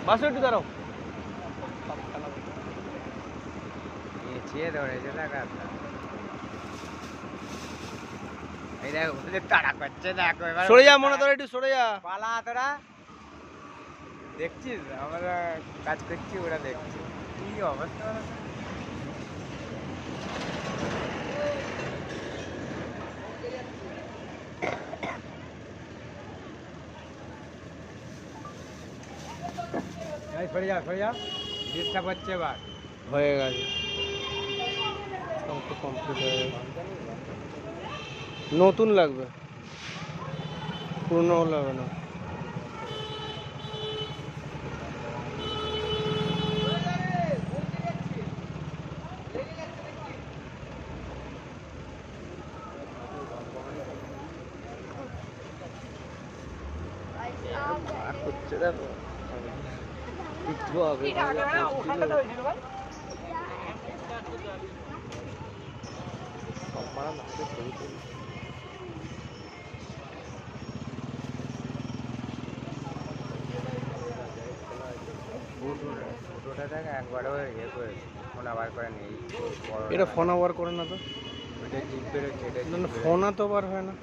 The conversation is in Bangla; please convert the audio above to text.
বাসু একটু দাঁড়াও। নিচে ধরেছে দেখা এই দেখো ওদের তাড়া করছে দেখো এবার সরে যা মনে তোরা একটু সরে যা। পালা তোরা দেখছিস আমরা কাজ করছি ওরা দেখছি কি অবস্থা সরে যা ডিস্টার্ব হচ্ছে এবার হয়ে গেছে কমপ্লিট হয়ে গেছে। নতুন লাগবে, পুরনো লাগবে না। হচ্ছে দেখো একটু আগে ফটোটা দেখ একবারও ইয়ে করে ফোন আবার করে নেই এটা ফোন আবার করে না তো, ওইটা জিপ বেরোচ্ছে এটা ফোন তো বার হয় না।